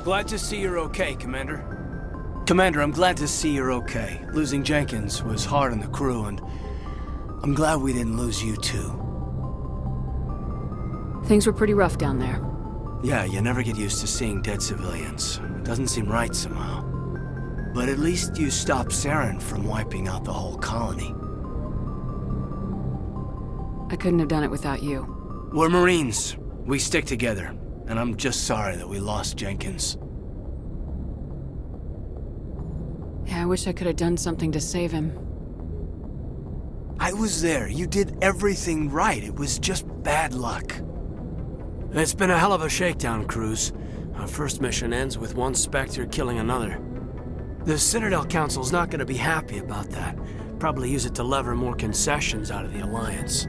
Glad to see you're okay, Commander. Commander, I'm glad to see you're okay. Losing Jenkins was hard on the crew, and I'm glad we didn't lose you too. Things were pretty rough down there. Yeah, you never get used to seeing dead civilians. It doesn't seem right somehow. But at least you stopped Saren from wiping out the whole colony. I couldn't have done it without you. We're Marines. We stick together. And I'm just sorry that we lost Jenkins. Yeah, I wish I could have done something to save him. I was there. You did everything right. It was just bad luck. It's been a hell of a shakedown, Cruz. Our first mission ends with one Spectre killing another. The Citadel Council's not gonna be happy about that. Probably use it to lever more concessions out of the Alliance.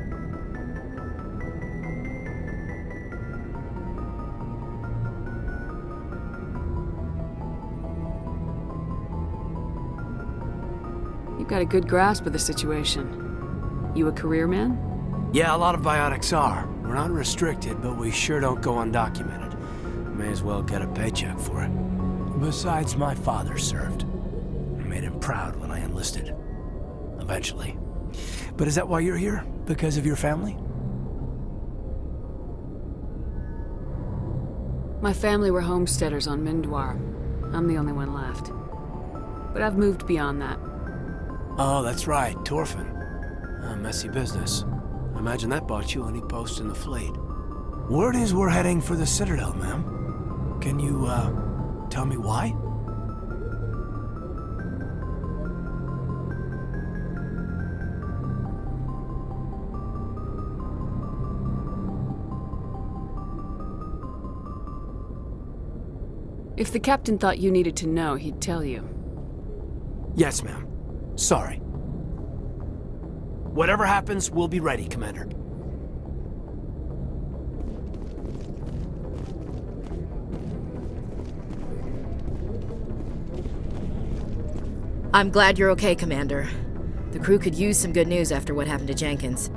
You've got a good grasp of the situation. You a career man? Yeah, a lot of biotics are. We're not restricted, but we sure don't go undocumented. May as well get a paycheck for it. Besides, my father served. I made him proud when I enlisted. Eventually. But is that why you're here? Because of your family? My family were homesteaders on Mindwar. I'm the only one left. But I've moved beyond that. Oh, that's right, Torfin. A messy business. I imagine that bought you any post in the fleet. Word is we're heading for the Citadel, ma'am. Can you, tell me why? If the captain thought you needed to know, he'd tell you. Yes, ma'am. Sorry. Whatever happens, we'll be ready, Commander. I'm glad you're okay, Commander. The crew could use some good news after what happened to Jenkins.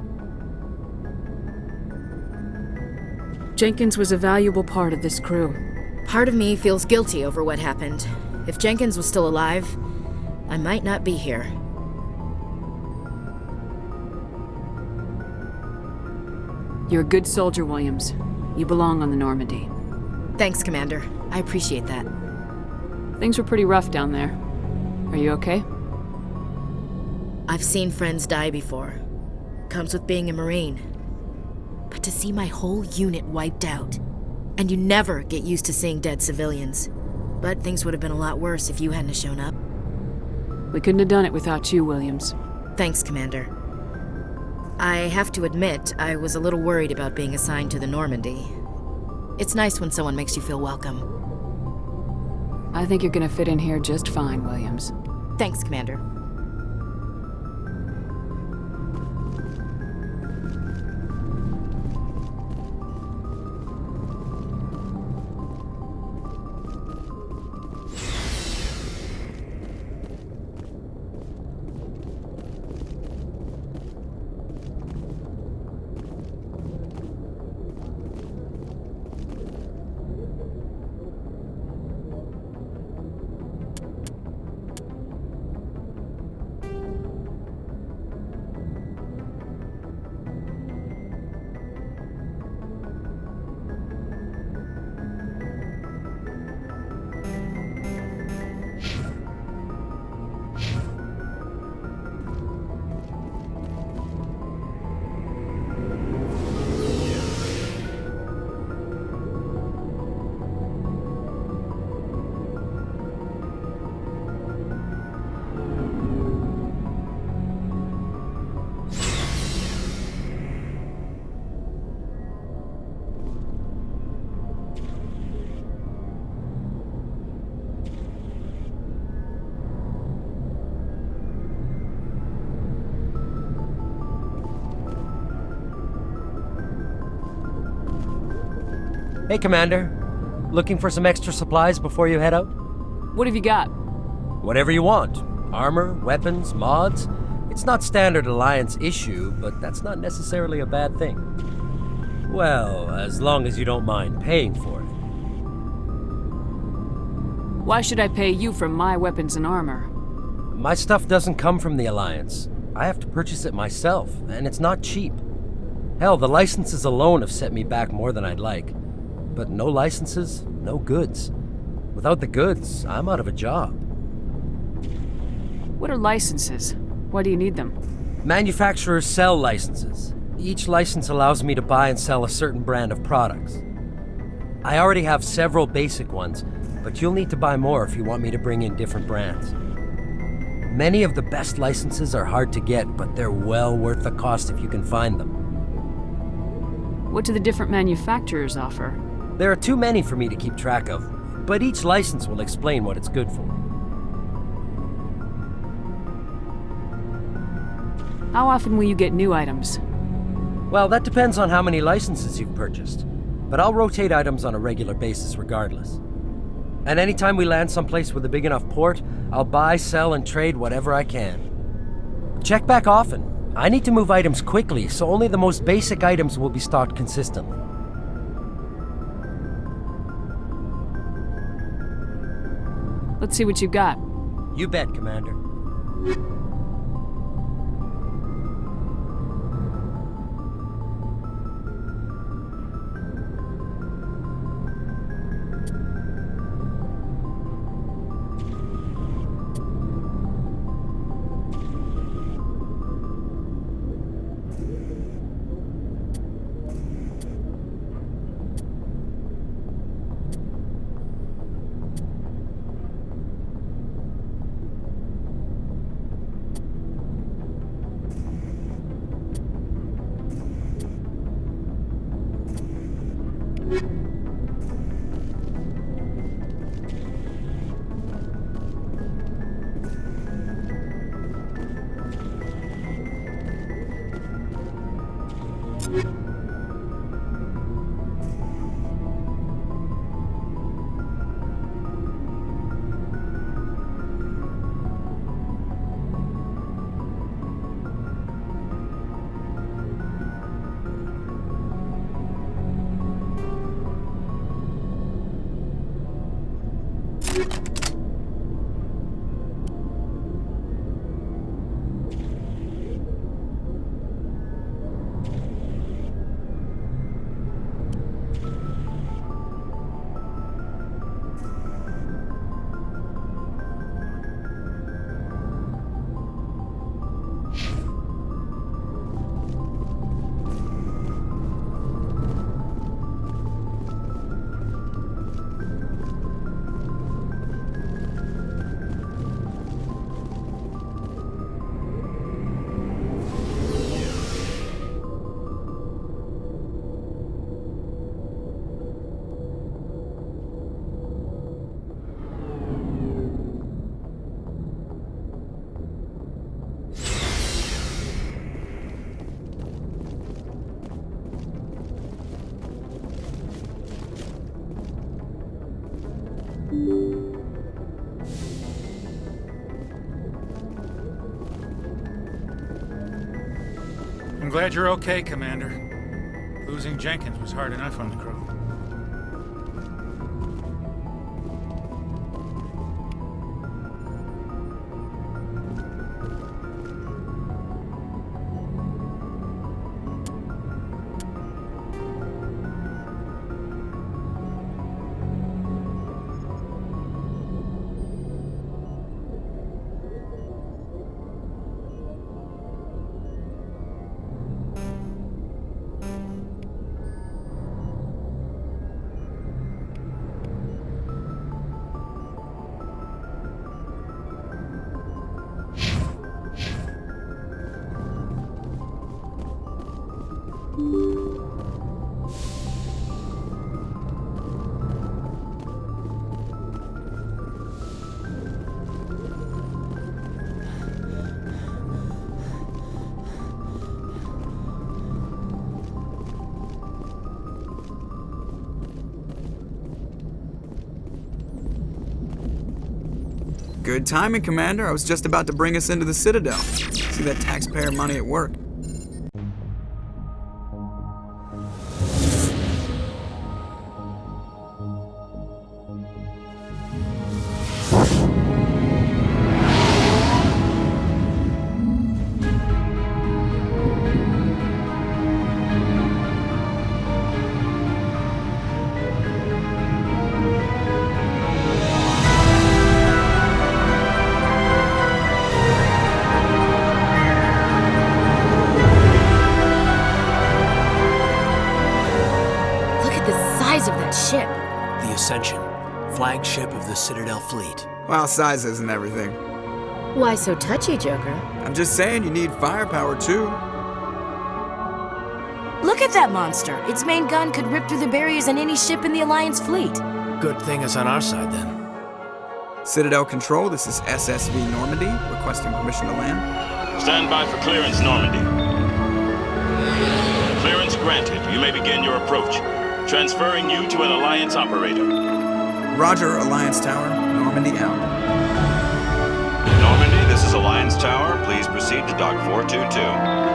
Jenkins was a valuable part of this crew. Part of me feels guilty over what happened. If Jenkins was still alive, I might not be here. You're a good soldier, Williams. You belong on the Normandy. Thanks, Commander. I appreciate that. Things were pretty rough down there. Are you okay? I've seen friends die before. Comes with being a Marine. But to see my whole unit wiped out, and you never get used to seeing dead civilians. But things would have been a lot worse if you hadn't shown up. We couldn't have done it without you, Williams. Thanks, Commander. I have to admit, I was a little worried about being assigned to the Normandy. It's nice when someone makes you feel welcome. I think you're gonna fit in here just fine, Williams. Thanks, Commander. Hey, Commander. Looking for some extra supplies before you head out? What have you got? Whatever you want. Armor, weapons, mods. It's not standard Alliance issue, but that's not necessarily a bad thing. Well, as long as you don't mind paying for Why should I pay you for my weapons and armor? My stuff doesn't come from the Alliance. I have to purchase it myself, and it's not cheap. Hell, the licenses alone have set me back more than I'd like. But no licenses, no goods. Without the goods, I'm out of a job. What are licenses? Why do you need them? Manufacturers sell licenses. Each license allows me to buy and sell a certain brand of products. I already have several basic ones, but you'll need to buy more if you want me to bring in different brands. Many of the best licenses are hard to get, but they're well worth the cost if you can find them. What do the different manufacturers offer? There are too many for me to keep track of, but each license will explain what it's good for. How often will you get new items? Well, that depends on how many licenses you've purchased, but I'll rotate items on a regular basis regardless. And anytime we land someplace with a big enough port, I'll buy, sell, and trade whatever I can. Check back often. I need to move items quickly, so only the most basic items will be stocked consistently. Let's see what you've got. You bet, Commander. I'm glad you're okay, Commander. Losing Jenkins was hard enough on the crew. Good timing, Commander. I was just about to bring us into the Citadel. See that taxpayer money at work. Citadel fleet. Well, size isn't everything. Why so touchy, Joker? I'm just saying you need firepower too. Look at that monster. Its main gun could rip through the barriers on any ship in the Alliance fleet. Good thing it's on our side then. Citadel Control, this is SSV Normandy, requesting permission to land. Stand by for clearance, Normandy. Clearance granted. You may begin your approach. Transferring you to an Alliance operator. Roger, Alliance Tower. Normandy out. Normandy, this is Alliance Tower. Please proceed to Dock 422.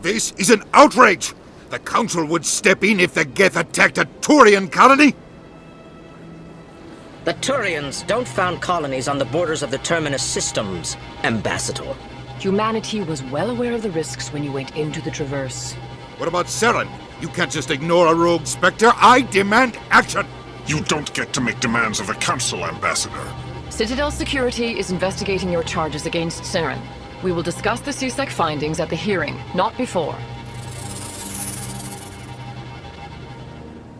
This is an outrage! The Council would step in if the Geth attacked a Turian colony? The Turians don't found colonies on the borders of the Terminus systems, Ambassador. Humanity was well aware of the risks when you went into the Traverse. What about Saren? You can't just ignore a rogue Spectre. I demand action! You don't get to make demands of the Council, Ambassador. Citadel Security is investigating your charges against Saren. We will discuss the CSEC findings at the hearing, not before.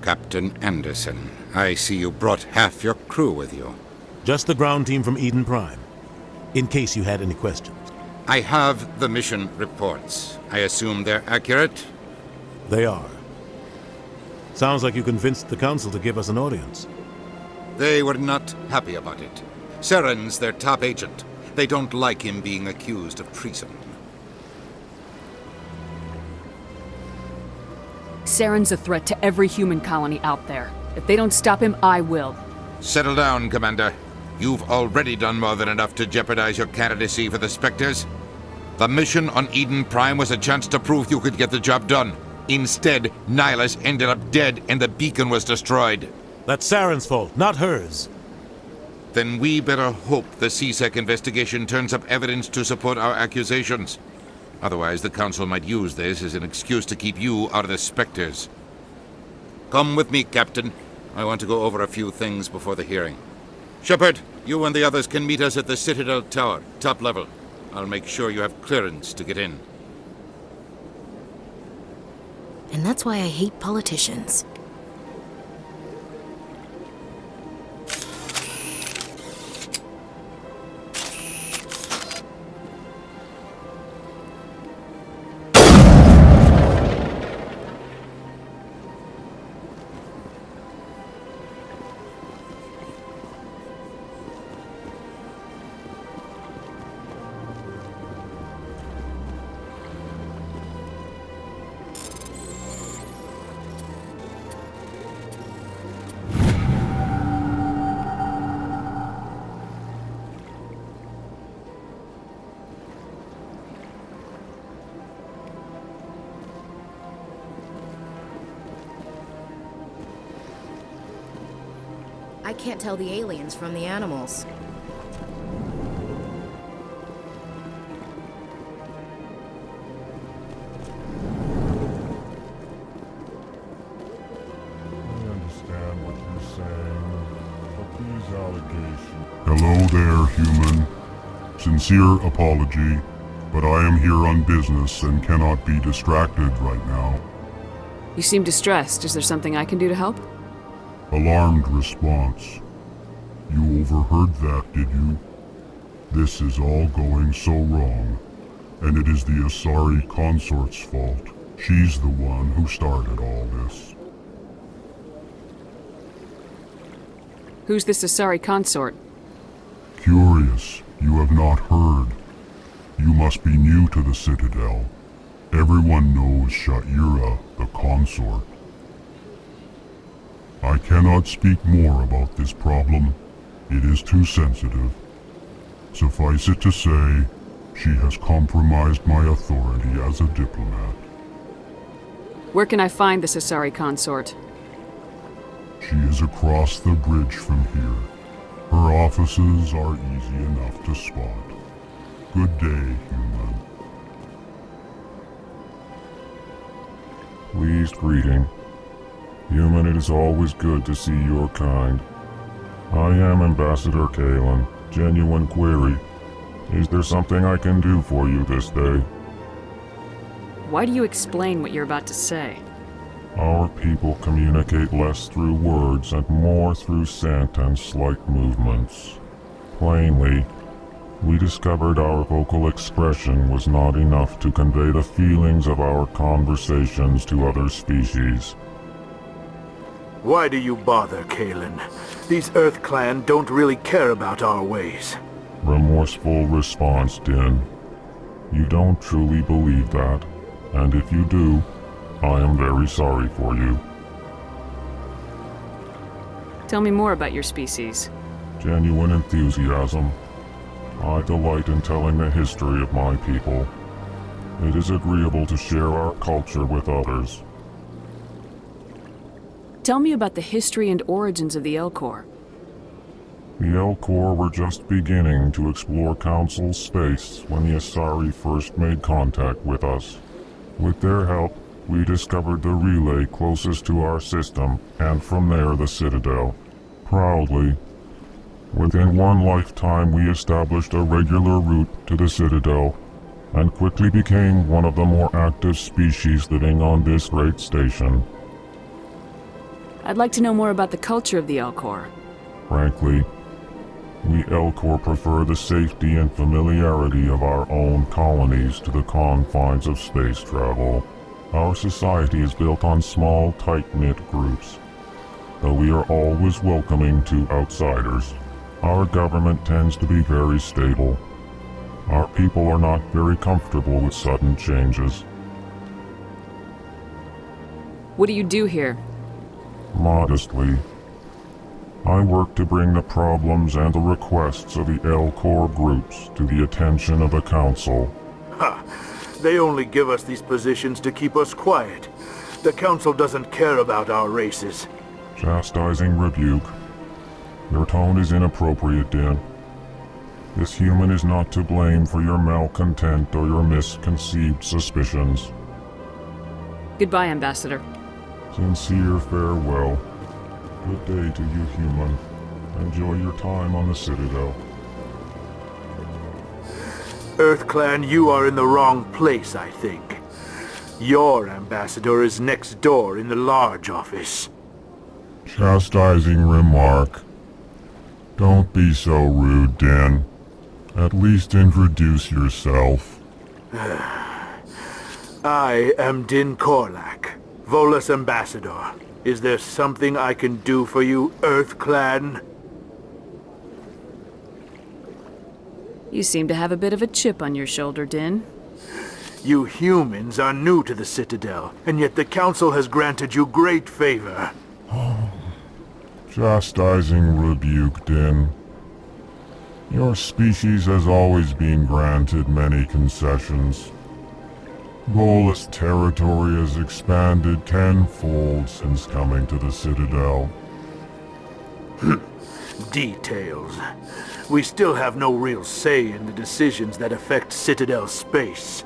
Captain Anderson, I see you brought half your crew with you. Just the ground team from Eden Prime, in case you had any questions. I have the mission reports. I assume they're accurate? They are. Sounds like you convinced the Council to give us an audience. They were not happy about it. Saren's their top agent. They don't like him being accused of treason. Saren's a threat to every human colony out there. If they don't stop him, I will. Settle down, Commander. You've already done more than enough to jeopardize your candidacy for the Spectres. The mission on Eden Prime was a chance to prove you could get the job done. Instead, Nihilus ended up dead and the beacon was destroyed. That's Saren's fault, not hers. Then we better hope the CSEC investigation turns up evidence to support our accusations. Otherwise, the Council might use this as an excuse to keep you out of the Spectres. Come with me, Captain. I want to go over a few things before the hearing. Shepard, you and the others can meet us at the Citadel Tower, top level. I'll make sure you have clearance to get in. And that's why I hate politicians. I can't tell the aliens from the animals. I understand what you're saying, but these allegations... Hello there, human. Sincere apology, but I am here on business and cannot be distracted right now. You seem distressed. Is there something I can do to help? Alarmed response. You overheard that, did you? This is all going so wrong, and it is the Asari consort's fault. She's the one who started all this. Who's this Asari consort? Curious, you have not heard. You must be new to the Citadel. Everyone knows Sha'ira, the consort. I cannot speak more about this problem. It is too sensitive. Suffice it to say, she has compromised my authority as a diplomat. Where can I find this Asari consort? She is across the bridge from here. Her offices are easy enough to spot. Good day, human. Pleased greeting. Human, it is always good to see your kind. I am Ambassador Kalen. Genuine query. Is there something I can do for you this day? Why do you explain what you're about to say? Our people communicate less through words and more through scent and slight movements. Plainly, we discovered our vocal expression was not enough to convey the feelings of our conversations to other species. Why do you bother, Kalen? These Earth Clan don't really care about our ways. Remorseful response, Din. You don't truly believe that, and if you do, I am very sorry for you. Tell me more about your species. Genuine enthusiasm. I delight in telling the history of my people. It is agreeable to share our culture with others. Tell me about the history and origins of the Elcor. The Elcor were just beginning to explore Council space when the Asari first made contact with us. With their help, we discovered the relay closest to our system, and from there the Citadel. Proudly, within one lifetime we established a regular route to the Citadel, and quickly became one of the more active species living on this great station. I'd like to know more about the culture of the Elcor. Frankly, we Elcor prefer the safety and familiarity of our own colonies to the confines of space travel. Our society is built on small, tight-knit groups, though we are always welcoming to outsiders. Our government tends to be very stable. Our people are not very comfortable with sudden changes. What do you do here? Modestly, I work to bring the problems and the requests of the Elcor groups to the attention of the Council. Ha! They only give us these positions to keep us quiet. The Council doesn't care about our races. Chastising rebuke. Your tone is inappropriate, Din. This human is not to blame for your malcontent or your misconceived suspicions. Goodbye, Ambassador. Sincere farewell. Good day to you, human. Enjoy your time on the Citadel. Earth Clan, you are in the wrong place, I think. Your ambassador is next door in the large office. Chastising remark. Don't be so rude, Din. At least introduce yourself. I am Din Korlak, Volus ambassador. Is there something I can do for you, Earth Clan? You seem to have a bit of a chip on your shoulder, Din. You humans are new to the Citadel, and yet the Council has granted you great favor. Chastising rebuke, Din. Your species has always been granted many concessions. Volus territory has expanded tenfold since coming to the Citadel. Details. We still have no real say in the decisions that affect Citadel space.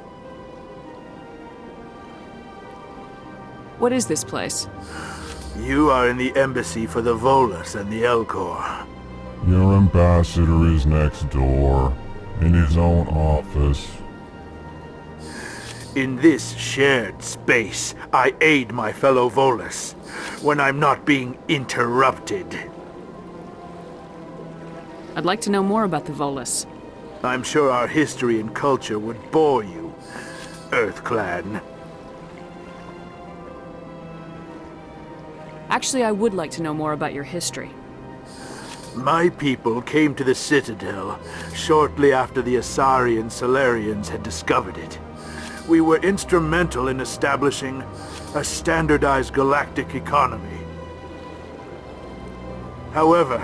What is this place? You are in the embassy for the Volus and the Elcor. Your ambassador is next door, in his own office. In this shared space, I aid my fellow Volus, when I'm not being interrupted. I'd like to know more about the Volus. I'm sure our history and culture would bore you, Earth Clan. Actually, I would like to know more about your history. My people came to the Citadel shortly after the Asari and Salarians had discovered it. We were instrumental in establishing a standardized galactic economy. However,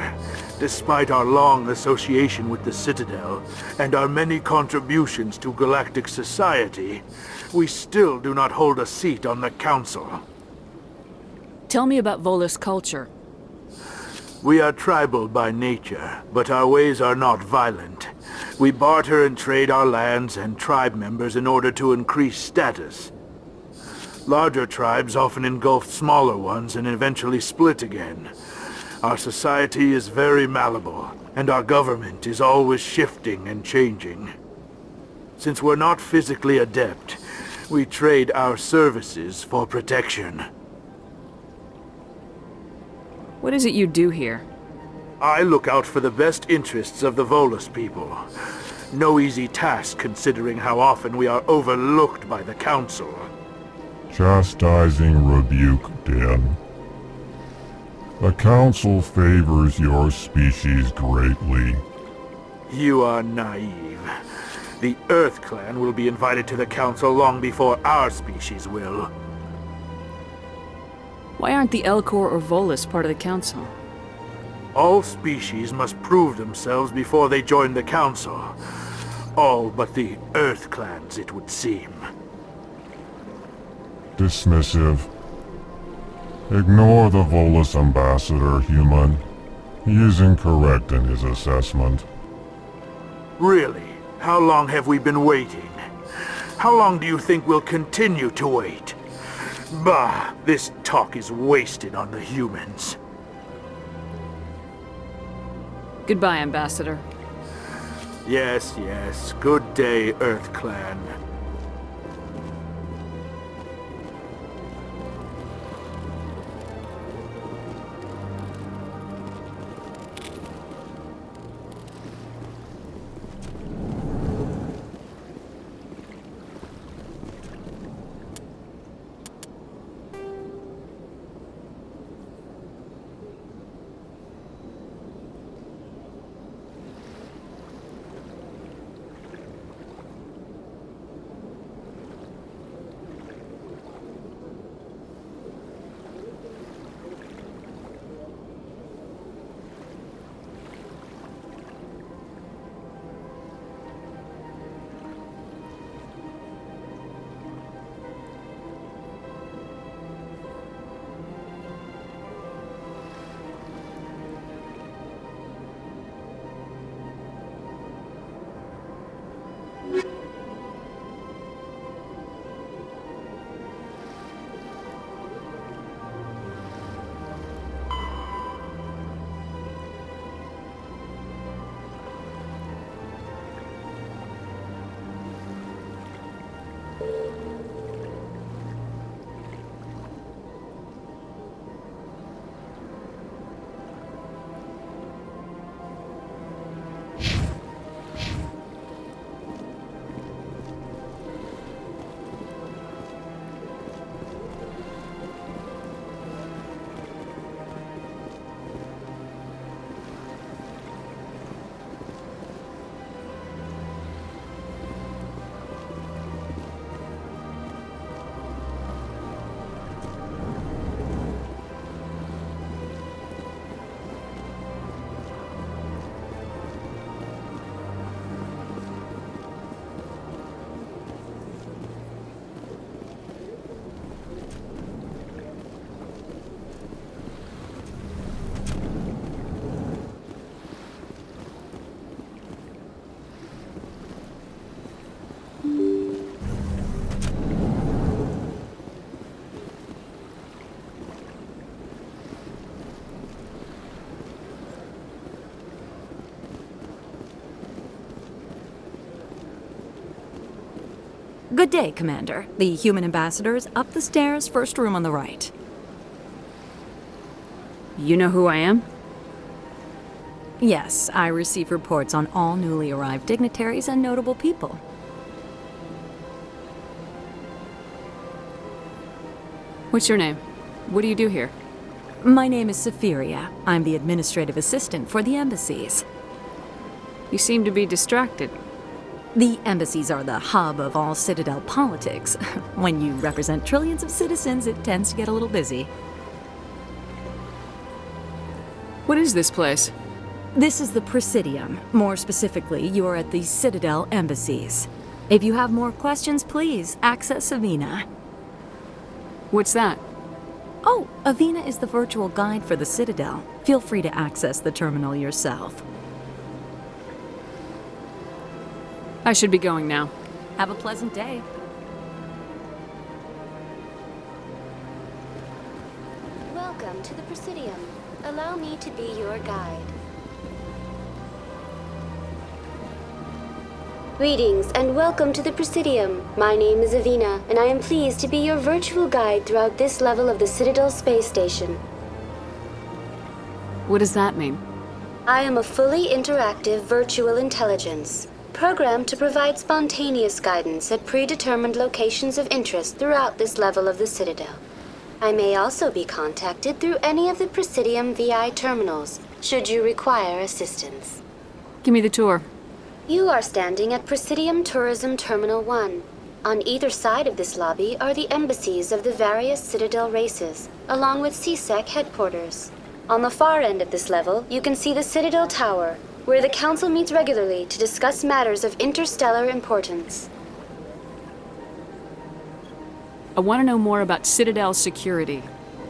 despite our long association with the Citadel and our many contributions to galactic society, we still do not hold a seat on the Council. Tell me about Volus culture. We are tribal by nature, but our ways are not violent. We barter and trade our lands and tribe members in order to increase status. Larger tribes often engulf smaller ones and eventually split again. Our society is very malleable, and our government is always shifting and changing. Since we're not physically adept, we trade our services for protection. What is it you do here? I look out for the best interests of the Volus people. No easy task considering how often we are overlooked by the Council. Chastising rebuke, Dan. The Council favors your species greatly. You are naive. The Earth Clan will be invited to the Council long before our species will. Why aren't the Elcor or Volus part of the Council? All species must prove themselves before they join the Council. All but the Earth Clans, it would seem. Dismissive. Ignore the Volus ambassador, human. He is incorrect in his assessment. Really? How long have we been waiting? How long do you think we'll continue to wait? Bah, this talk is wasted on the humans. Goodbye, Ambassador. Yes, yes. Good day, Earth Clan. Good day, Commander. The human ambassador is up the stairs, first room on the right. You know who I am? Yes, I receive reports on all newly arrived dignitaries and notable people. What's your name? What do you do here? My name is Safiria. I'm the administrative assistant for the embassies. You seem to be distracted. The embassies are the hub of all Citadel politics. When you represent trillions of citizens, it tends to get a little busy. What is this place? This is the Presidium. More specifically, you are at the Citadel embassies. If you have more questions, please access Avina. What's that? Oh, Avina is the virtual guide for the Citadel. Feel free to access the terminal yourself. I should be going now. Have a pleasant day. Welcome to the Presidium. Allow me to be your guide. Greetings and welcome to the Presidium. My name is Avina, and I am pleased to be your virtual guide throughout this level of the Citadel Space Station. What does that mean? I am a fully interactive virtual intelligence, programmed to provide spontaneous guidance at predetermined locations of interest throughout this level of the Citadel. I may also be contacted through any of the Presidium VI terminals, should you require assistance. Give me the tour. You are standing at Presidium Tourism Terminal 1. On either side of this lobby are the embassies of the various Citadel races, along with CSEC headquarters. On the far end of this level, you can see the Citadel Tower, where the Council meets regularly to discuss matters of interstellar importance. I want to know more about Citadel security.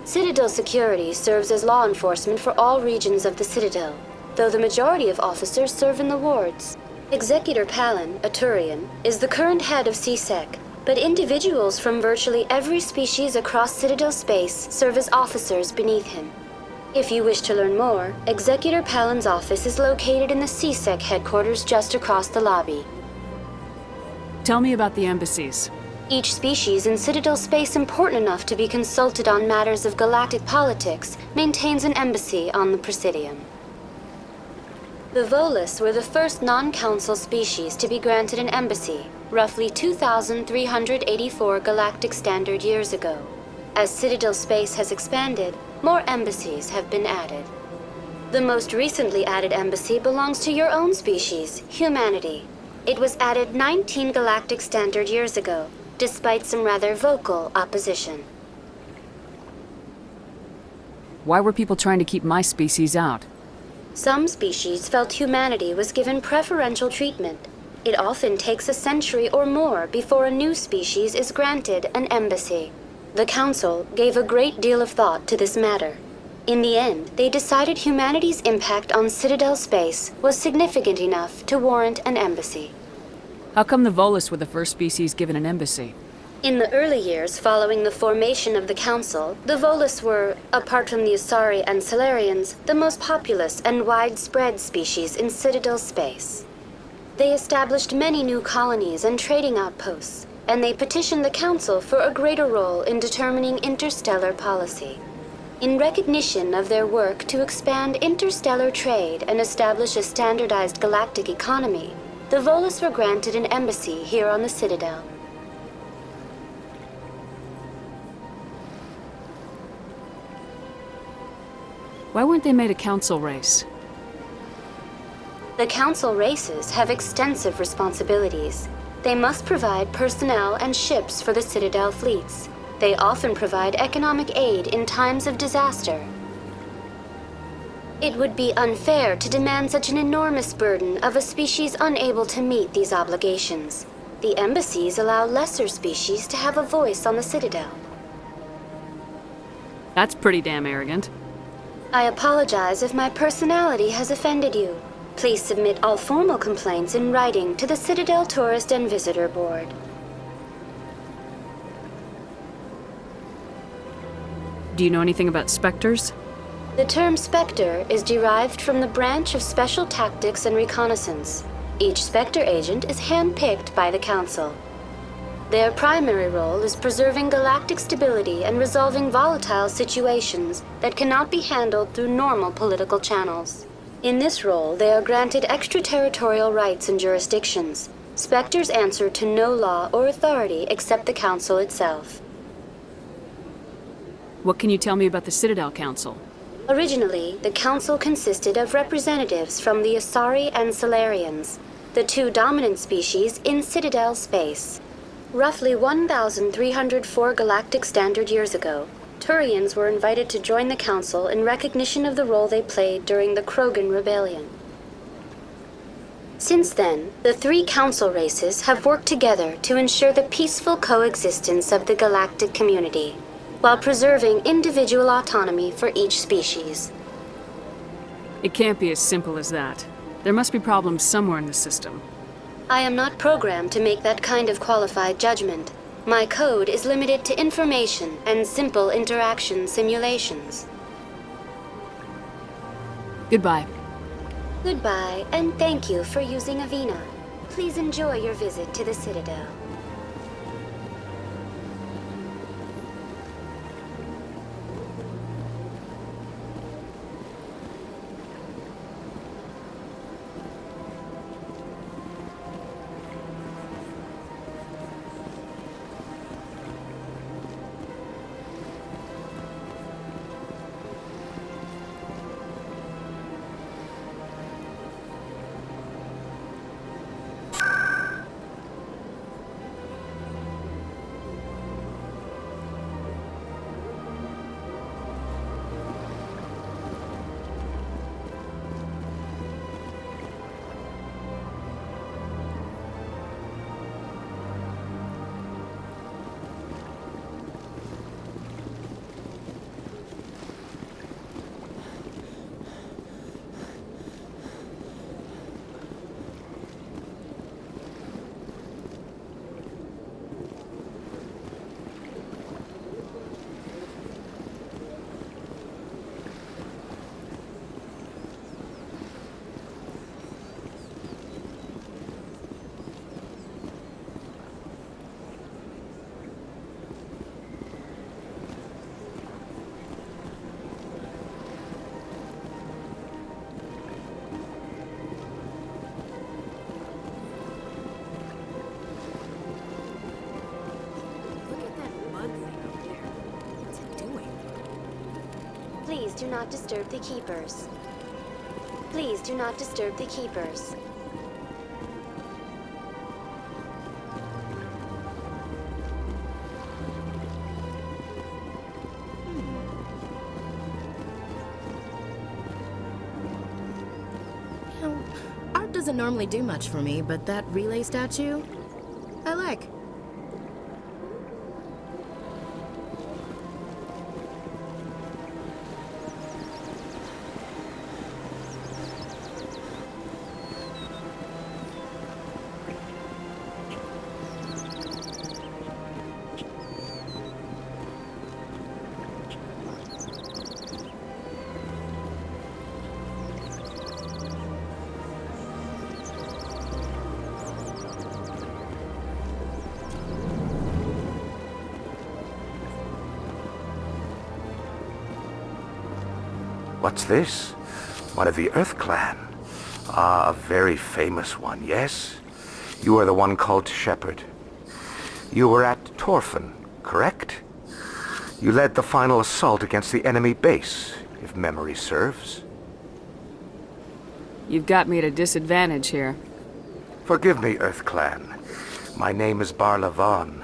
Citadel security serves as law enforcement for all regions of the Citadel, though the majority of officers serve in the wards. Executor Palin, a Turian, is the current head of CSEC, but individuals from virtually every species across Citadel space serve as officers beneath him. If you wish to learn more, Executor Palin's office is located in the CSEC headquarters just across the lobby. Tell me about the embassies. Each species in Citadel space important enough to be consulted on matters of galactic politics maintains an embassy on the Presidium. The Volus were the first non-council species to be granted an embassy, roughly 2,384 galactic standard years ago. As Citadel space has expanded, more embassies have been added. The most recently added embassy belongs to your own species, humanity. It was added 19 galactic standard years ago, despite some rather vocal opposition. Why were people trying to keep my species out? Some species felt humanity was given preferential treatment. It often takes a century or more before a new species is granted an embassy. The Council gave a great deal of thought to this matter. In the end, they decided humanity's impact on Citadel space was significant enough to warrant an embassy. How come the Volus were the first species given an embassy? In the early years following the formation of the Council, the Volus were, apart from the Asari and Salarians, the most populous and widespread species in Citadel space. They established many new colonies and trading outposts, and they petitioned the Council for a greater role in determining interstellar policy. In recognition of their work to expand interstellar trade and establish a standardized galactic economy, the Volus were granted an embassy here on the Citadel. Why weren't they made a council race? The Council races have extensive responsibilities. They must provide personnel and ships for the Citadel fleets. They often provide economic aid in times of disaster. It would be unfair to demand such an enormous burden of a species unable to meet these obligations. The embassies allow lesser species to have a voice on the Citadel. That's pretty damn arrogant. I apologize if my personality has offended you. Please submit all formal complaints in writing to the Citadel Tourist and Visitor Board. Do you know anything about Spectres? The term Spectre is derived from the branch of Special Tactics and Reconnaissance. Each Spectre agent is handpicked by the Council. Their primary role is preserving galactic stability and resolving volatile situations that cannot be handled through normal political channels. In this role, they are granted extraterritorial rights and jurisdictions. Spectres answer to no law or authority except the Council itself. What can you tell me about the Citadel Council? Originally, the Council consisted of representatives from the Asari and Salarians, the two dominant species in Citadel space. Roughly 1,304 galactic standard years ago, Turians were invited to join the Council in recognition of the role they played during the Krogan Rebellion. Since then, the three Council races have worked together to ensure the peaceful coexistence of the galactic community, while preserving individual autonomy for each species. It can't be as simple as that. There must be problems somewhere in the system. I am not programmed to make that kind of qualified judgment. My code is limited to information and simple interaction simulations. Goodbye. Goodbye, and thank you for using Avina. Please enjoy your visit to the Citadel. Please do not disturb the Keepers. Please do not disturb the Keepers. You know, art doesn't normally do much for me, but that relay statue, I like. What's this? One of the Earth Clan. Ah, a very famous one, yes? You are the one called Shepard. You were at Torfan, correct? You led the final assault against the enemy base, if memory serves. You've got me at a disadvantage here. Forgive me, Earth Clan. My name is Barla Vaughn.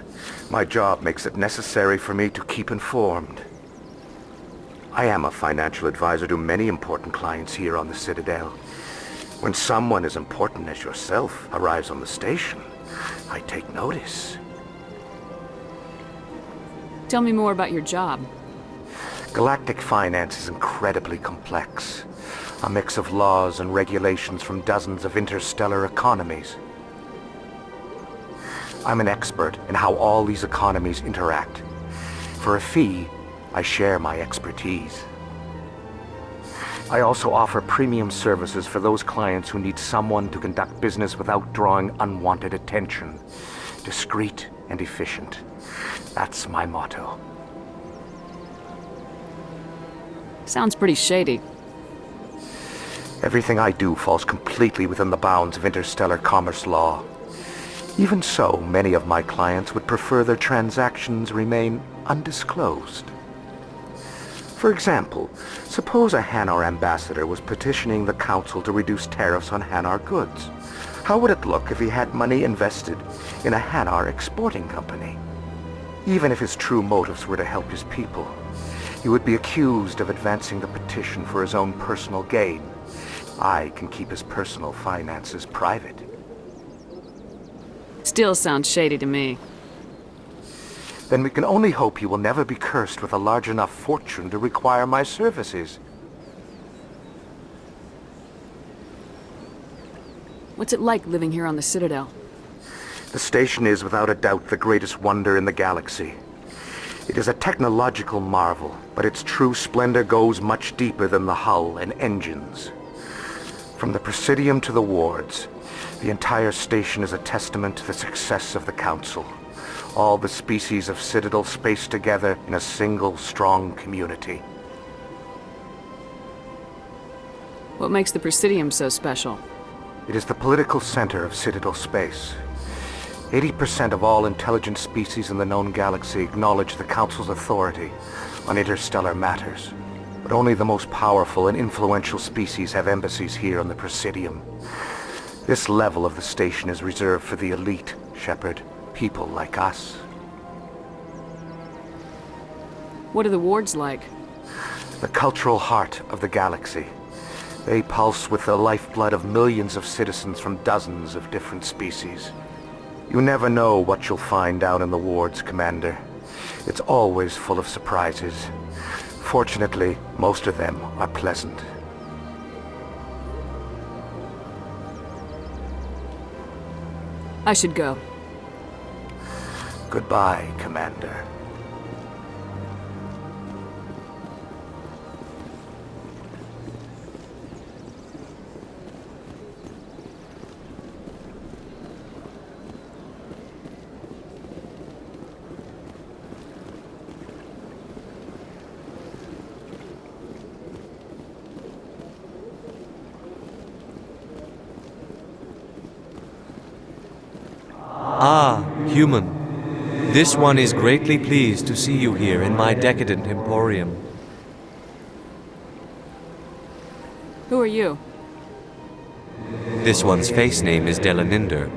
My job makes it necessary for me to keep informed. I am a financial advisor to many important clients here on the Citadel. When someone as important as yourself arrives on the station, I take notice. Tell me more about your job. Galactic finance is incredibly complex. A mix of laws and regulations from dozens of interstellar economies. I'm an expert in how all these economies interact. For a fee, I share my expertise. I also offer premium services for those clients who need someone to conduct business without drawing unwanted attention. Discreet and efficient. That's my motto. Sounds pretty shady. Everything I do falls completely within the bounds of interstellar commerce law. Even so, many of my clients would prefer their transactions remain undisclosed. For example, suppose a Hanar ambassador was petitioning the Council to reduce tariffs on Hanar goods. How would it look if he had money invested in a Hanar exporting company? Even if his true motives were to help his people, he would be accused of advancing the petition for his own personal gain. I can keep his personal finances private. Still sounds shady to me. Then we can only hope you will never be cursed with a large enough fortune to require my services. What's it like living here on the Citadel? The station is without a doubt the greatest wonder in the galaxy. It is a technological marvel, but its true splendor goes much deeper than the hull and engines. From the Presidium to the wards, the entire station is a testament to the success of the Council. All the species of Citadel spaced together in a single strong community. What makes the Presidium so special? It is the political center of Citadel space. 80% of all intelligent species in the known galaxy acknowledge the Council's authority on interstellar matters. But only the most powerful and influential species have embassies here on the Presidium. This level of the station is reserved for the elite, Shepard. People like us. What are the wards like? The cultural heart of the galaxy. They pulse with the lifeblood of millions of citizens from dozens of different species. You never know what you'll find down in the wards, Commander. It's always full of surprises. Fortunately, most of them are pleasant. I should go. Goodbye, Commander. Ah, human. This one is greatly pleased to see you here in my decadent emporium. Who are you? This one's face name is Delaninder,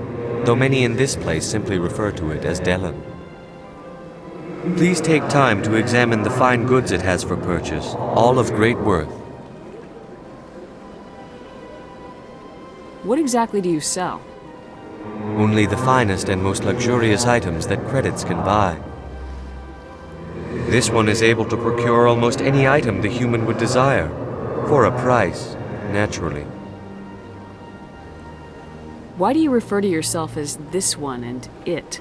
though many in this place simply refer to it as Delan. Please take time to examine the fine goods it has for purchase, all of great worth. What exactly do you sell? Only the finest and most luxurious items that credits can buy. This one is able to procure almost any item the human would desire, for a price, naturally. Why do you refer to yourself as this one and it?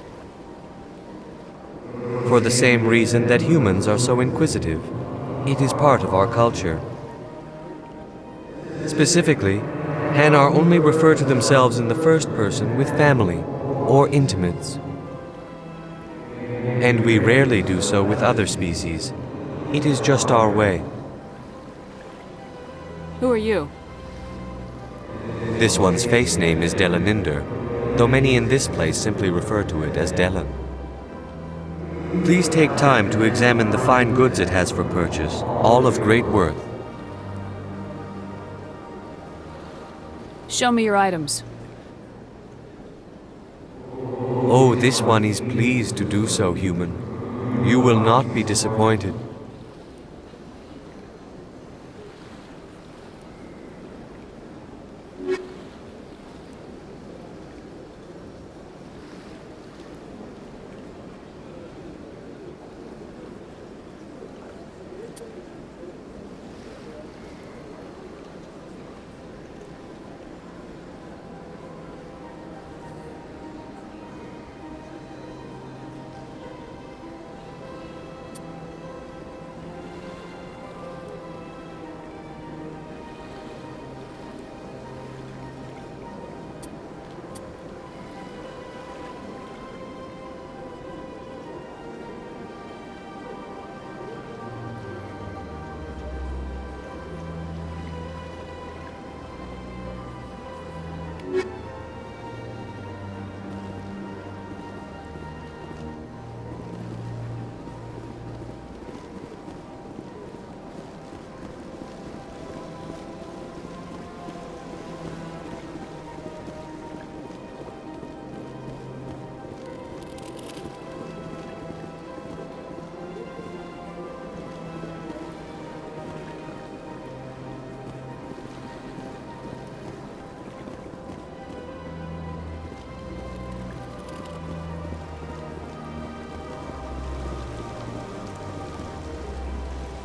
For the same reason that humans are so inquisitive. It is part of our culture. Specifically, Hanar only refer to themselves in the first person with family or intimates. And we rarely do so with other species. It is just our way. Who are you? This one's face name is Delaninder, though many in this place simply refer to it as Delan. Please take time to examine the fine goods it has for purchase, all of great worth. Show me your items. Oh, this one is pleased to do so, human. You will not be disappointed.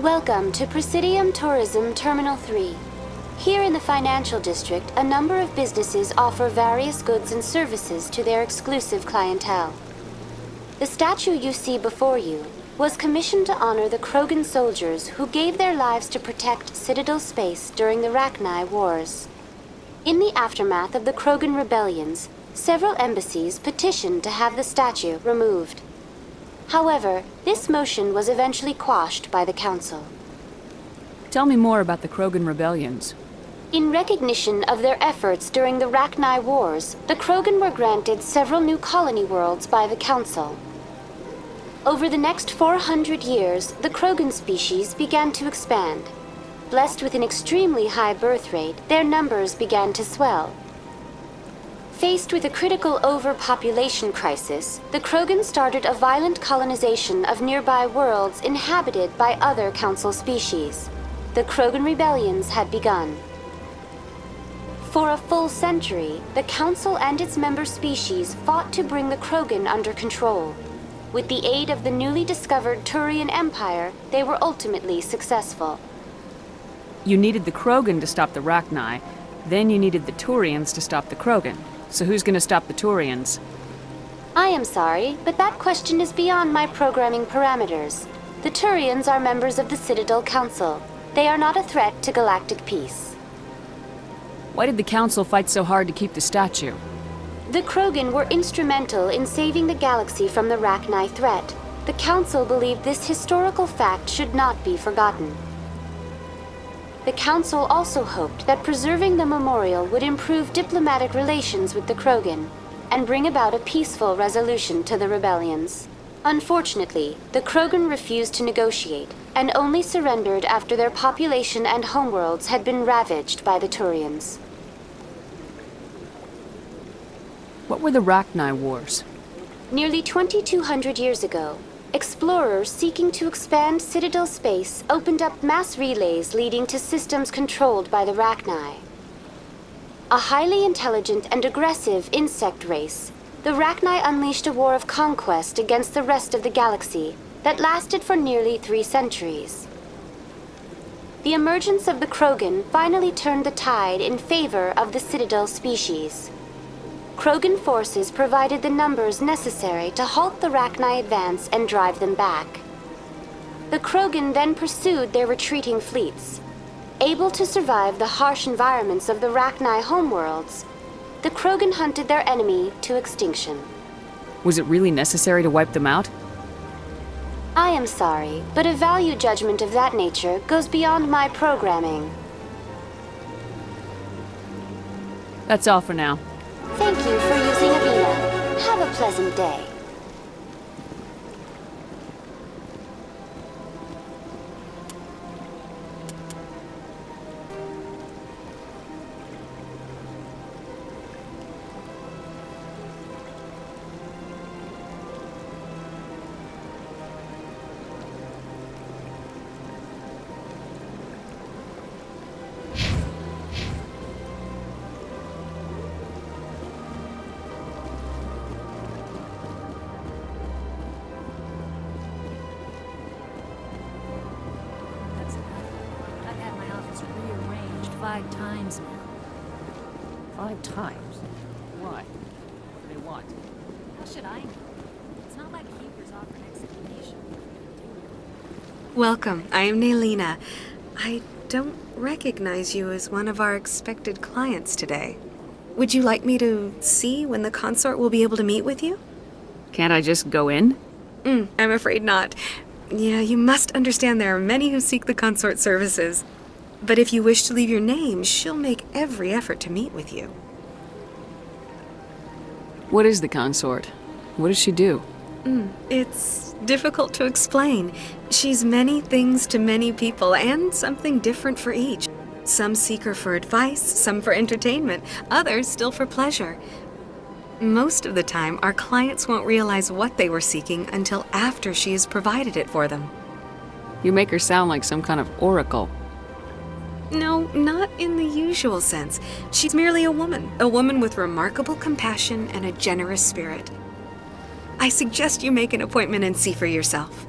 Welcome to Presidium Tourism Terminal 3. Here in the financial district, a number of businesses offer various goods and services to their exclusive clientele. The statue you see before you was commissioned to honor the Krogan soldiers who gave their lives to protect Citadel space during the Rachni Wars. In the aftermath of the Krogan rebellions, several embassies petitioned to have the statue removed. However, this motion was eventually quashed by the Council. Tell me more about the Krogan rebellions. In recognition of their efforts during the Rachni Wars, the Krogan were granted several new colony worlds by the Council. Over the next 400 years, the Krogan species began to expand. Blessed with an extremely high birth rate, their numbers began to swell. Faced with a critical overpopulation crisis, the Krogan started a violent colonization of nearby worlds inhabited by other Council species. The Krogan rebellions had begun. For a full century, the Council and its member species fought to bring the Krogan under control. With the aid of the newly discovered Turian Empire, they were ultimately successful. You needed the Krogan to stop the Rachni, then you needed the Turians to stop the Krogan. So who's gonna stop the Turians? I am sorry, but that question is beyond my programming parameters. The Turians are members of the Citadel Council. They are not a threat to galactic peace. Why did the Council fight so hard to keep the statue? The Krogan were instrumental in saving the galaxy from the Rachni threat. The Council believed this historical fact should not be forgotten. The Council also hoped that preserving the memorial would improve diplomatic relations with the Krogan and bring about a peaceful resolution to the rebellions. Unfortunately, the Krogan refused to negotiate and only surrendered after their population and homeworlds had been ravaged by the Turians. What were the Rachni Wars? Nearly 2,200 years ago, explorers seeking to expand Citadel space opened up mass relays leading to systems controlled by the Rachni. A highly intelligent and aggressive insect race, the Rachni unleashed a war of conquest against the rest of the galaxy that lasted for nearly 3 centuries. The emergence of the Krogan finally turned the tide in favor of the Citadel species. Krogan forces provided the numbers necessary to halt the Rachni advance and drive them back. The Krogan then pursued their retreating fleets. Able to survive the harsh environments of the Rachni homeworlds, the Krogan hunted their enemy to extinction. Was it really necessary to wipe them out? I am sorry, but a value judgment of that nature goes beyond my programming. That's all for now. Thank you for using Avina. Have a pleasant day. I've had my office rearranged 5 times now. 5 times? Why? What do they want? How should I know? It's not like keepers offer an explanation. Welcome. I am Naylina. I don't recognize you as one of our expected clients today. Would you like me to see when the consort will be able to meet with you? Can't I just go in? I'm afraid not. Yeah, you must understand there are many who seek the consort services. But if you wish to leave your name, she'll make every effort to meet with you. What is the consort? What does she do? It's difficult to explain. She's many things to many people, and something different for each. Some seek her for advice, some for entertainment, others still for pleasure. Most of the time, our clients won't realize what they were seeking until after she has provided it for them. You make her sound like some kind of oracle. No, not in the usual sense. She's merely a woman with remarkable compassion and a generous spirit. I suggest you make an appointment and see for yourself.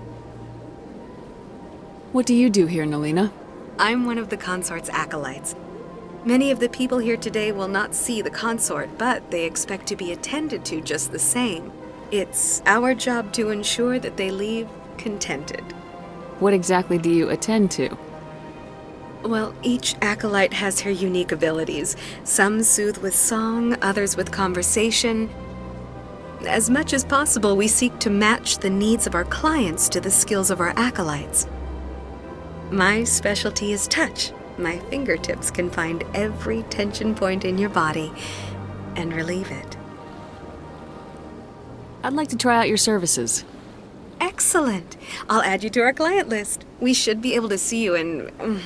What do you do here, Naylina? I'm one of the consort's acolytes. Many of the people here today will not see the consort, but they expect to be attended to just the same. It's our job to ensure that they leave contented. What exactly do you attend to? Well, each acolyte has her unique abilities. Some soothe with song, others with conversation. As much as possible, we seek to match the needs of our clients to the skills of our acolytes. My specialty is touch. My fingertips can find every tension point in your body and relieve it. I'd like to try out your services. Excellent. I'll add you to our client list. We should be able to see you in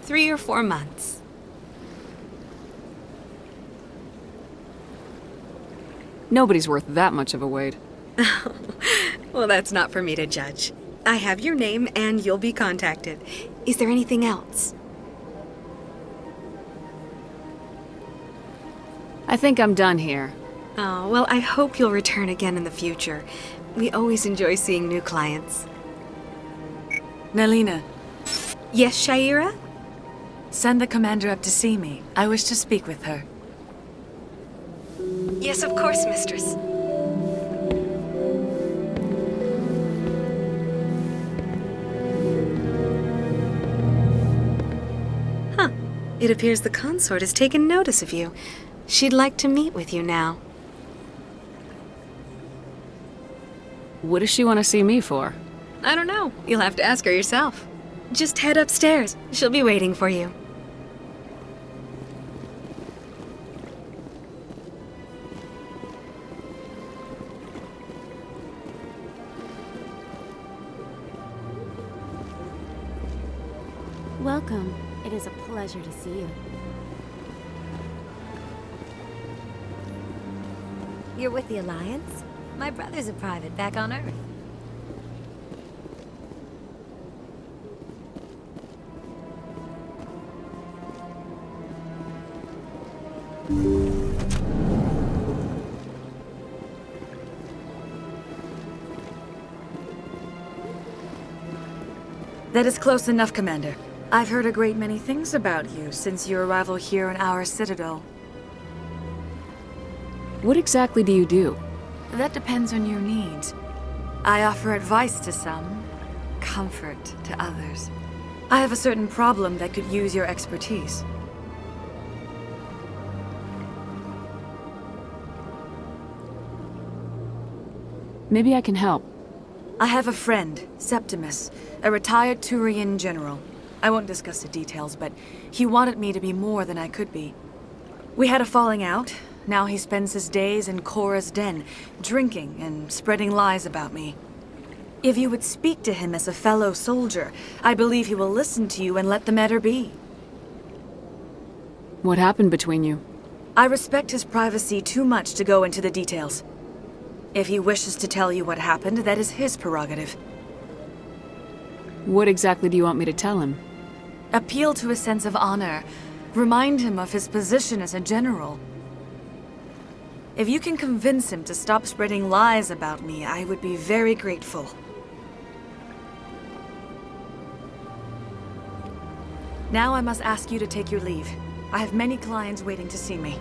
3 or 4 months. Nobody's worth that much of a wait. Well, that's not for me to judge. I have your name and you'll be contacted. Is there anything else? I think I'm done here. Oh, well, I hope you'll return again in the future. We always enjoy seeing new clients. Nalina. Yes, Shaira? Send the commander up to see me. I wish to speak with her. Yes, of course, mistress. Huh. It appears the consort has taken notice of you. She'd like to meet with you now. What does she want to see me for? I don't know. You'll have to ask her yourself. Just head upstairs. She'll be waiting for you. Welcome. It is a pleasure to see you. You're with the Alliance? My brother's a private back on Earth. That is close enough, Commander. I've heard a great many things about you since your arrival here in our citadel. What exactly do you do? That depends on your needs. I offer advice to some, comfort to others. I have a certain problem that could use your expertise. Maybe I can help. I have a friend, Septimus, a retired Turian general. I won't discuss the details, but he wanted me to be more than I could be. We had a falling out. Now he spends his days in Korra's den, drinking and spreading lies about me. If you would speak to him as a fellow soldier, I believe he will listen to you and let the matter be. What happened between you? I respect his privacy too much to go into the details. If he wishes to tell you what happened, that is his prerogative. What exactly do you want me to tell him? Appeal to his sense of honor. Remind him of his position as a general. If you can convince him to stop spreading lies about me, I would be very grateful. Now I must ask you to take your leave. I have many clients waiting to see me.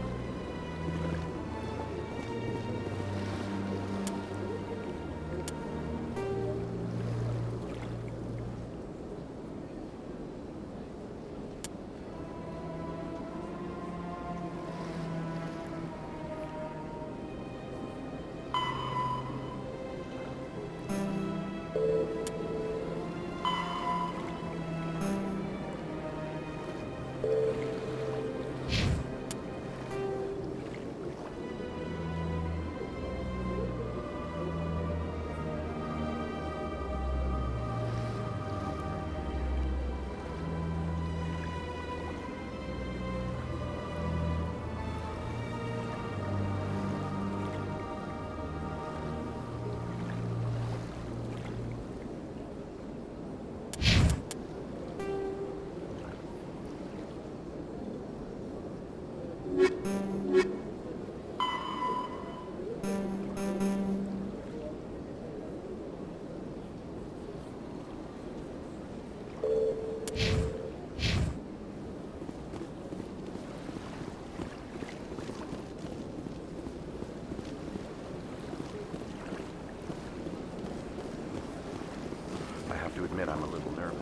to admit I'm a little nervous.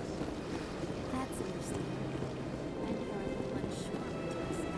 That's understandable. And you're a little unsure what to expect.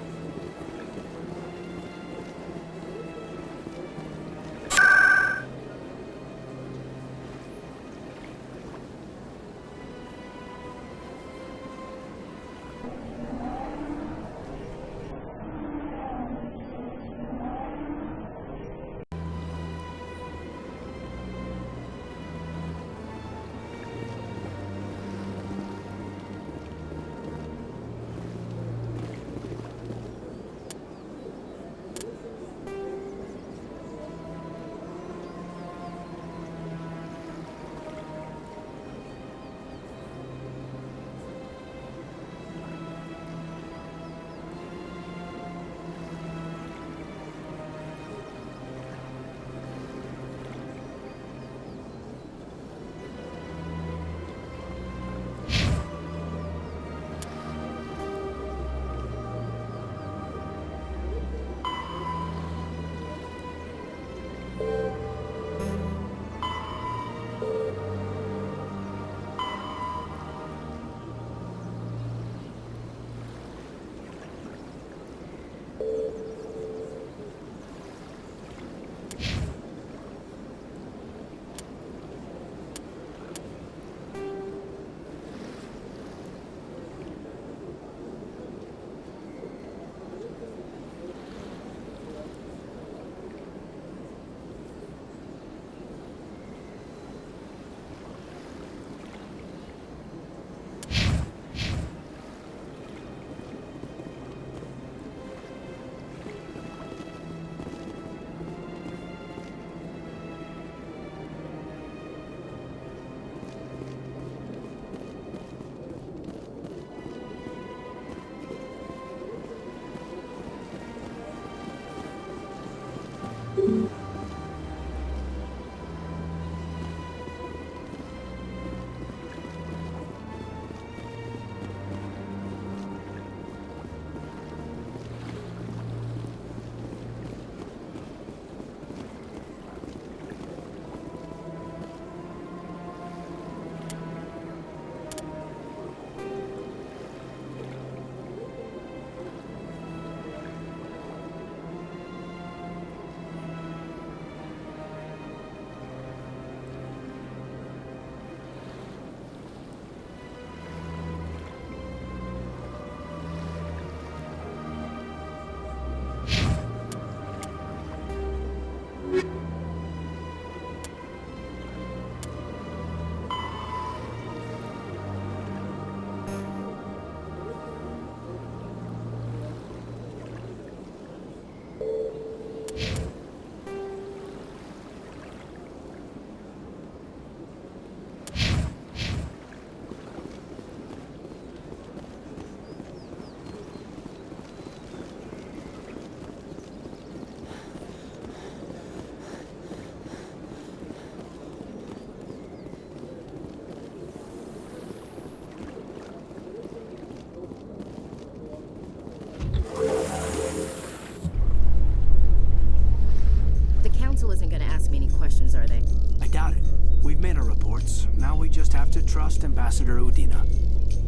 Isn't going to ask me any questions, are they? I doubt it. We've made our reports. Now we just have to trust Ambassador Udina.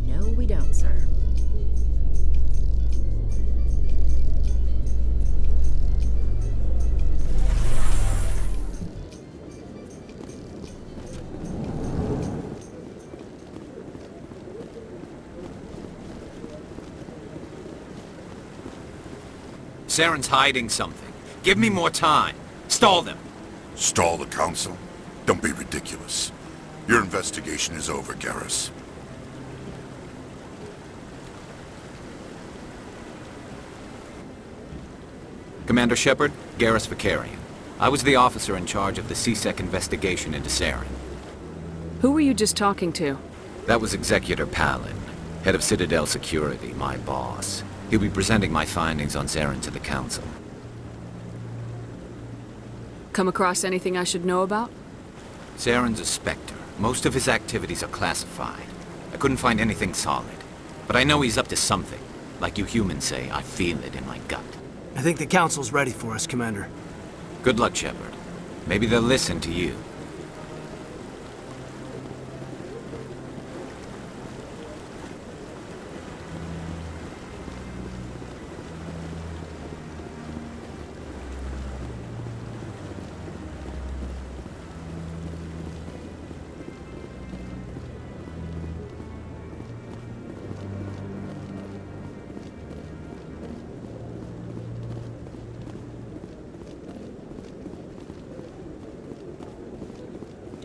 No, we don't, sir. Saren's hiding something. Give me more time. Stall them. Stall the Council? Don't be ridiculous. Your investigation is over, Garrus. Commander Shepard, Garrus Vakarian. I was the officer in charge of the C-Sec investigation into Saren. Who were you just talking to? That was Executor Palin, head of Citadel Security, my boss. He'll be presenting my findings on Saren to the Council. Come across anything I should know about? Saren's a Spectre. Most of his activities are classified. I couldn't find anything solid. But I know he's up to something. Like you humans say, I feel it in my gut. I think the Council's ready for us, Commander. Good luck, Shepard. Maybe they'll listen to you.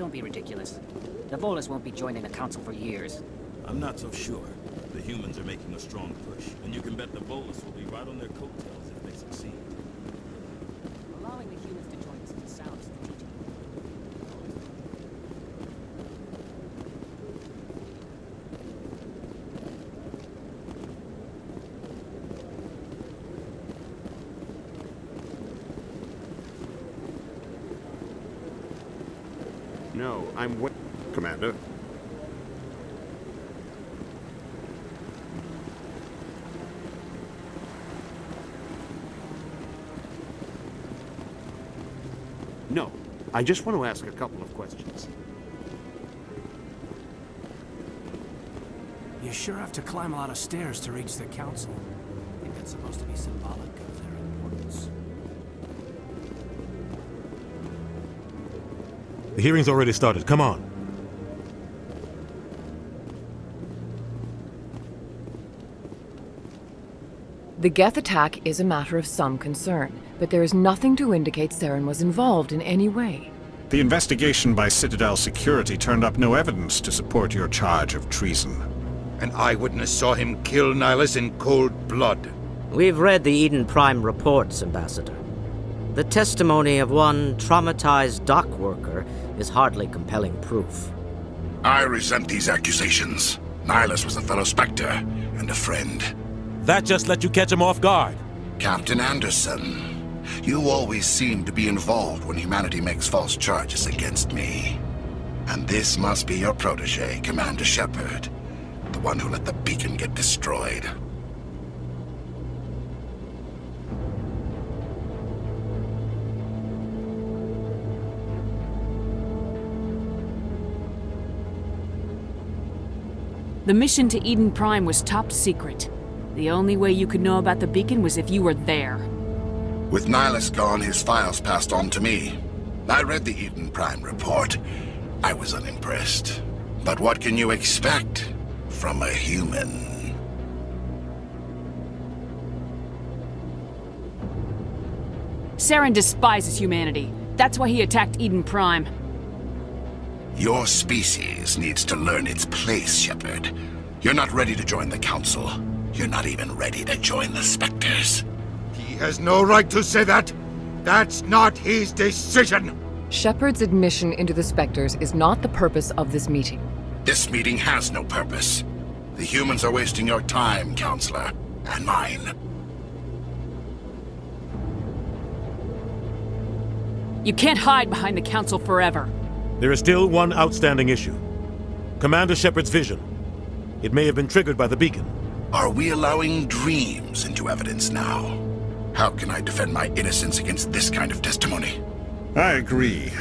Don't be ridiculous. The Volus won't be joining the Council for years. I'm not so sure. The humans are making a strong push, and you can bet the Volus will be right on their coattails if they succeed. Allowing the humans to join us is sound strategic. No, I'm Commander. No, I just want to ask a couple of questions. You sure have to climb a lot of stairs to reach the council. I think that's supposed to be symbolic of their importance. The hearing's already started. Come on. The Geth attack is a matter of some concern, but there is nothing to indicate Saren was involved in any way. The investigation by Citadel Security turned up no evidence to support your charge of treason. An eyewitness saw him kill Nihilus in cold blood. We've read the Eden Prime reports, Ambassador. The testimony of one traumatized dock worker is hardly compelling proof. I resent these accusations. Nihilus was a fellow Spectre and a friend. That just let you catch him off guard. Captain Anderson, you always seem to be involved when humanity makes false charges against me. And this must be your protege, Commander Shepard, the one who let the beacon get destroyed. The mission to Eden Prime was top secret. The only way you could know about the beacon was if you were there. With Nihilus gone, his files passed on to me. I read the Eden Prime report. I was unimpressed. But what can you expect from a human? Saren despises humanity. That's why he attacked Eden Prime. Your species needs to learn its place, Shepard. You're not ready to join the Council. You're not even ready to join the Spectres. He has no right to say that. That's not his decision. Shepard's admission into the Spectres is not the purpose of this meeting. This meeting has no purpose. The humans are wasting your time, Counselor, and mine. You can't hide behind the Council forever. There is still one outstanding issue. Commander Shepard's vision. It may have been triggered by the beacon. Are we allowing dreams into evidence now? How can I defend my innocence against this kind of testimony? I agree.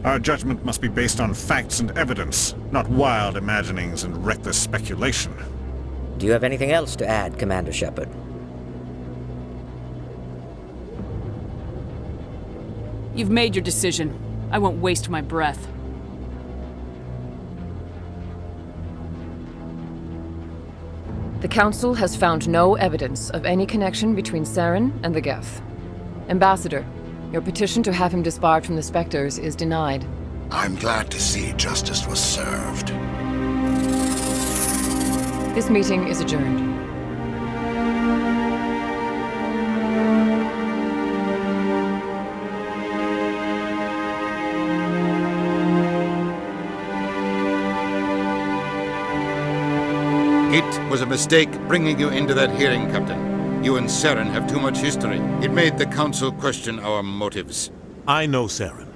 Our judgment must be based on facts and evidence, not wild imaginings and reckless speculation. Do you have anything else to add, Commander Shepard? You've made your decision. I won't waste my breath. The Council has found no evidence of any connection between Saren and the Geth. Ambassador, your petition to have him disbarred from the Spectres is denied. I'm glad to see justice was served. This meeting is adjourned. It was a mistake bringing you into that hearing, Captain. You and Saren have too much history. It made the Council question our motives. I know Saren.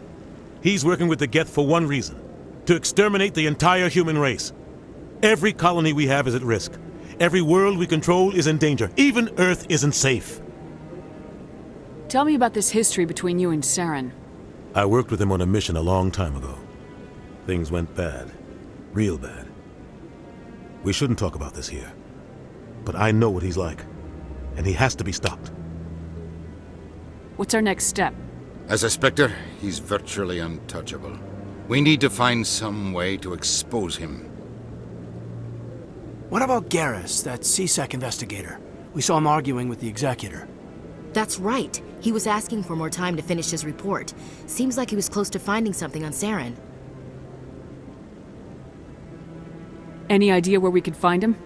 He's working with the Geth for one reason. To exterminate the entire human race. Every colony we have is at risk. Every world we control is in danger. Even Earth isn't safe. Tell me about this history between you and Saren. I worked with him on a mission a long time ago. Things went bad. Real bad. We shouldn't talk about this here. But I know what he's like. And he has to be stopped. What's our next step? As a Spectre, he's virtually untouchable. We need to find some way to expose him. What about Garrus, that C-Sec investigator? We saw him arguing with the Executor. That's right. He was asking for more time to finish his report. Seems like he was close to finding something on Saren. Any idea where we could find him?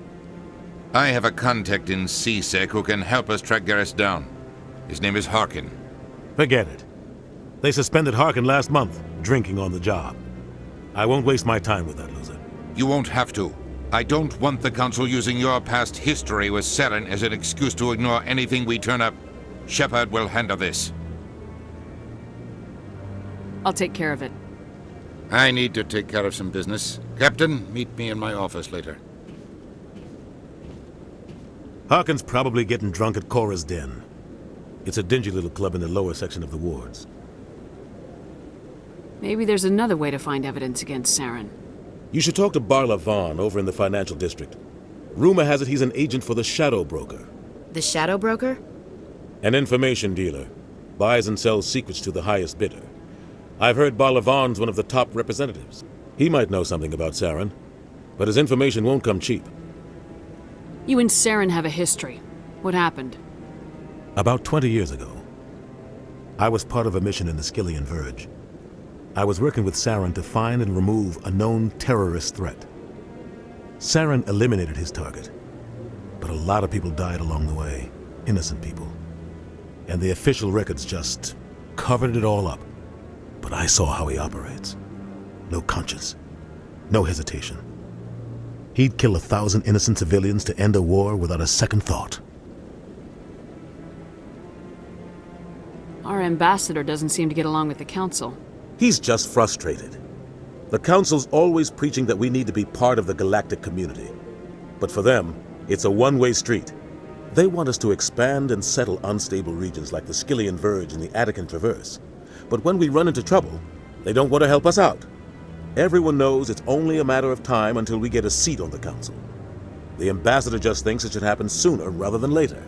I have a contact in CSEC who can help us track Garrus down. His name is Harkin. Forget it. They suspended Harkin last month, drinking on the job. I won't waste my time with that loser. You won't have to. I don't want the Council using your past history with Saren as an excuse to ignore anything we turn up. Shepard will handle this. I'll take care of it. I need to take care of some business. Captain, meet me in my office later. Harkin's probably getting drunk at Cora's Den. It's a dingy little club in the lower section of the wards. Maybe there's another way to find evidence against Saren. You should talk to Barla Vaughn over in the financial district. Rumor has it he's an agent for the Shadow Broker. The Shadow Broker? An information dealer. Buys and sells secrets to the highest bidder. I've heard Barla Vaughn's one of the top representatives. He might know something about Saren, but his information won't come cheap. You and Saren have a history. What happened? About 20 years ago, I was part of a mission in the Skillian Verge. I was working with Saren to find and remove a known terrorist threat. Saren eliminated his target, but a lot of people died along the way, innocent people. And the official records just covered it all up. But I saw how he operates. No conscience, no hesitation. He'd kill 1,000 innocent civilians to end a war without a second thought. Our ambassador doesn't seem to get along with the Council. He's just frustrated. The Council's always preaching that we need to be part of the galactic community. But for them, it's a one-way street. They want us to expand and settle unstable regions like the Skillian Verge and the Attican Traverse. But when we run into trouble, they don't want to help us out. Everyone knows it's only a matter of time until we get a seat on the Council. The ambassador just thinks it should happen sooner rather than later.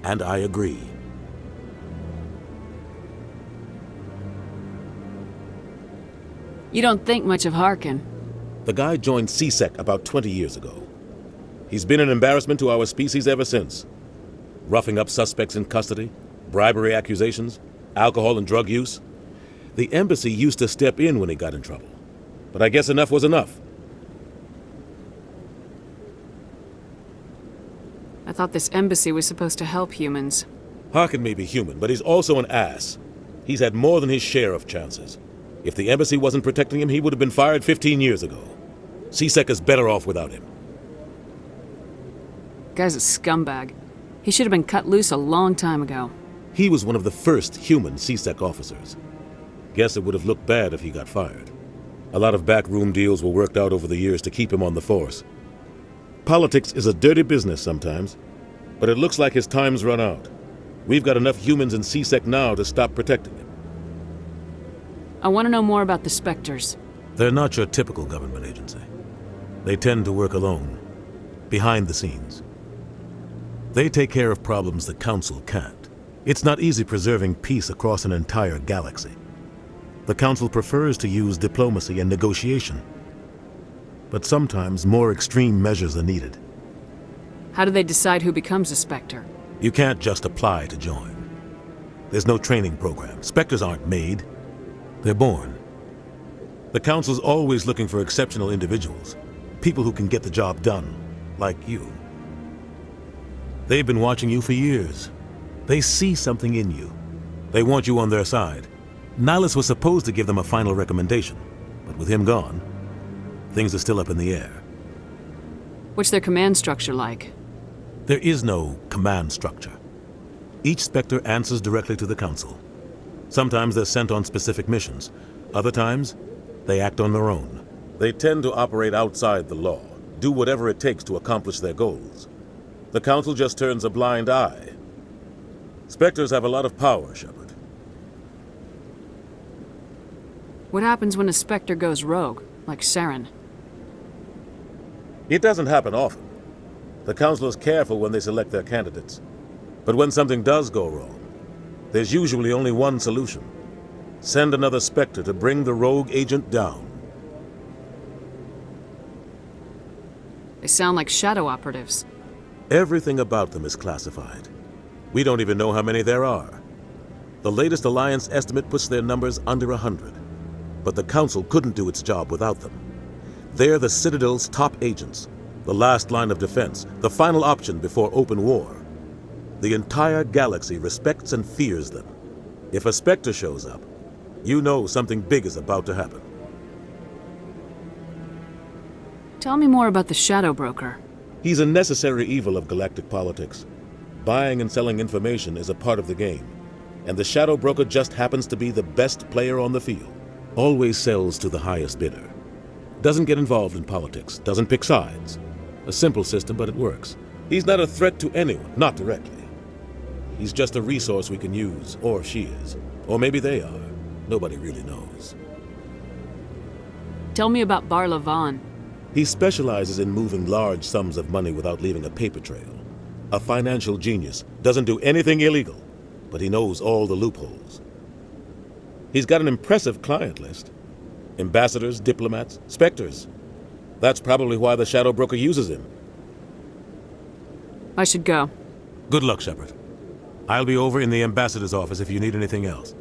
And I agree. You don't think much of Harkin. The guy joined CSEC about 20 years ago. He's been an embarrassment to our species ever since. Roughing up suspects in custody, bribery accusations, alcohol and drug use. The embassy used to step in when he got in trouble. But I guess enough was enough. I thought this embassy was supposed to help humans. Harkin may be human, but he's also an ass. He's had more than his share of chances. If the embassy wasn't protecting him, he would have been fired 15 years ago. CSEC is better off without him. Guy's a scumbag. He should have been cut loose a long time ago. He was one of the first human CSEC officers. Guess it would have looked bad if he got fired. A lot of backroom deals were worked out over the years to keep him on the force. Politics is a dirty business sometimes, but it looks like his time's run out. We've got enough humans in CSEC now to stop protecting him. I want to know more about the Spectres. They're not your typical government agency. They tend to work alone, behind the scenes. They take care of problems the Council can't. It's not easy preserving peace across an entire galaxy. The Council prefers to use diplomacy and negotiation. But sometimes more extreme measures are needed. How do they decide who becomes a Spectre? You can't just apply to join. There's no training program. Spectres aren't made. They're born. The Council's always looking for exceptional individuals. People who can get the job done, like you. They've been watching you for years. They see something in you. They want you on their side. Nihilus was supposed to give them a final recommendation, but with him gone, things are still up in the air. What's their command structure like? There is no command structure. Each Spectre answers directly to the Council. Sometimes they're sent on specific missions. Other times, they act on their own. They tend to operate outside the law, do whatever it takes to accomplish their goals. The Council just turns a blind eye. Spectres have a lot of power, Shepard. What happens when a Spectre goes rogue, like Saren? It doesn't happen often. The Council is careful when they select their candidates. But when something does go wrong, there's usually only one solution. Send another Spectre to bring the rogue agent down. They sound like shadow operatives. Everything about them is classified. We don't even know how many there are. The latest Alliance estimate puts their numbers under 100. But the Council couldn't do its job without them. They're the Citadel's top agents, the last line of defense, the final option before open war. The entire galaxy respects and fears them. If a Spectre shows up, you know something big is about to happen. Tell me more about the Shadow Broker. He's a necessary evil of galactic politics. Buying and selling information is a part of the game, and the Shadow Broker just happens to be the best player on the field. Always sells to the highest bidder. Doesn't get involved in politics, doesn't pick sides. A simple system, but it works. He's not a threat to anyone, not directly. He's just a resource we can use, or she is. Or maybe they are. Nobody really knows. Tell me about Barla Vaughn. He specializes in moving large sums of money without leaving a paper trail. A financial genius, doesn't do anything illegal, but he knows all the loopholes. He's got an impressive client list. Ambassadors, diplomats, Spectres. That's probably why the Shadow Broker uses him. I should go. Good luck, Shepard. I'll be over in the ambassador's office if you need anything else.